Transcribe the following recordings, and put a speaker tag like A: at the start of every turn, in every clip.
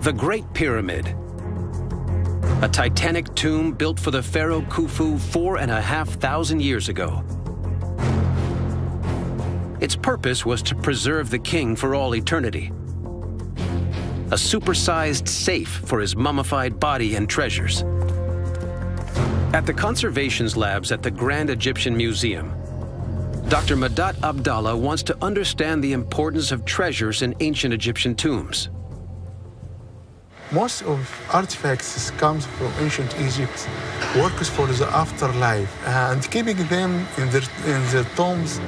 A: The Great Pyramid, a titanic tomb built for the pharaoh Khufu 4,500 years ago. Its purpose was to preserve the king for all eternity. A supersized safe for his mummified body and treasures. At the conservations labs at the Grand Egyptian Museum, Dr. Madat Abdallah wants to understand the importance of treasures in ancient Egyptian tombs.
B: Most of artifacts comes from ancient Egypt, works for the afterlife, and keeping them in their tombs.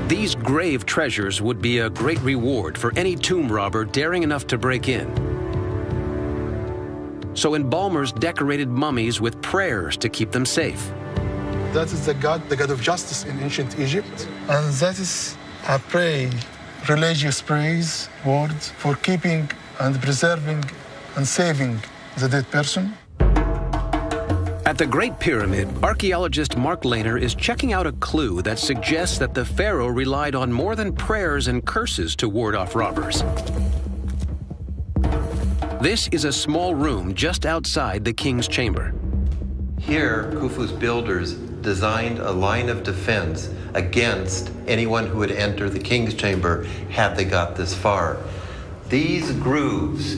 A: These grave treasures would be a great reward for any tomb robber daring enough to break in. So embalmers decorated mummies with prayers to keep them safe.
B: That is the god of justice in ancient Egypt. And that is a religious praise word for keeping and preserving and saving the dead person.
A: At the Great Pyramid, archaeologist Mark Lehner is checking out a clue that suggests that the pharaoh relied on more than prayers and curses to ward off robbers. This is a small room just outside the king's chamber.
C: Here, Khufu's builders designed a line of defense against anyone who would enter the king's chamber had they got this far. These grooves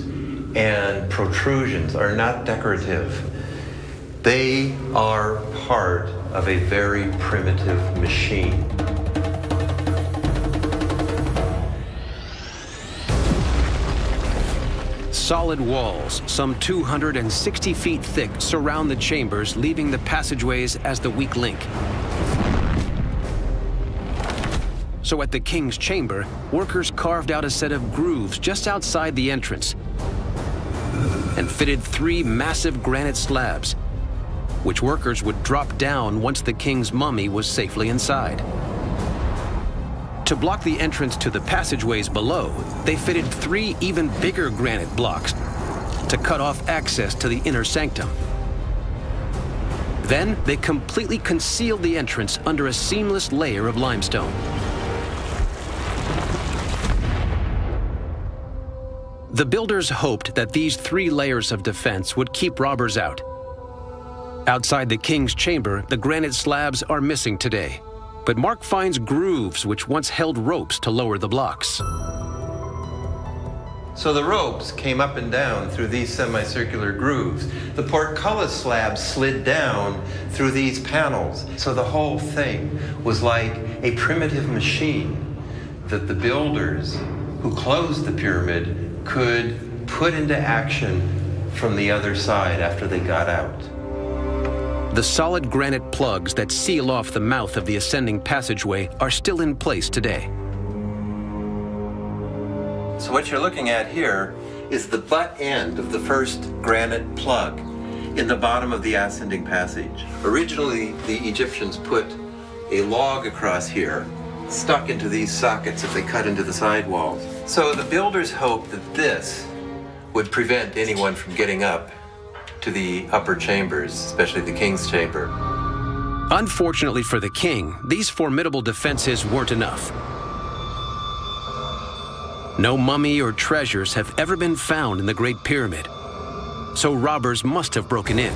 C: and protrusions are not decorative. They are part of a very primitive machine.
A: Solid walls, some 260 feet thick, surround the chambers, leaving the passageways as the weak link. So at the king's chamber, workers carved out a set of grooves just outside the entrance and fitted 3 massive granite slabs, which workers would drop down once the king's mummy was safely inside. To block the entrance to the passageways below, they fitted 3 even bigger granite blocks to cut off access to the inner sanctum. Then they completely concealed the entrance under a seamless layer of limestone. The builders hoped that these 3 layers of defense would keep robbers out. Outside the king's chamber, the granite slabs are missing today, but Mark finds grooves which once held ropes to lower the blocks.
C: So the ropes came up and down through these semicircular grooves. The portcullis slabs slid down through these panels. So the whole thing was like a primitive machine that the builders who closed the pyramid could put into action from the other side after they got out.
A: The solid granite plugs that seal off the mouth of the ascending passageway are still in place today.
C: So what you're looking at here is the butt end of the first granite plug in the bottom of the ascending passage. Originally, the Egyptians put a log across here, stuck into these sockets if they cut into the side walls. So the builders hoped that this would prevent anyone from getting up to the upper chambers, especially the king's chamber.
A: Unfortunately for the king, these formidable defenses weren't enough. No mummy or treasures have ever been found in the Great Pyramid, so robbers must have broken in.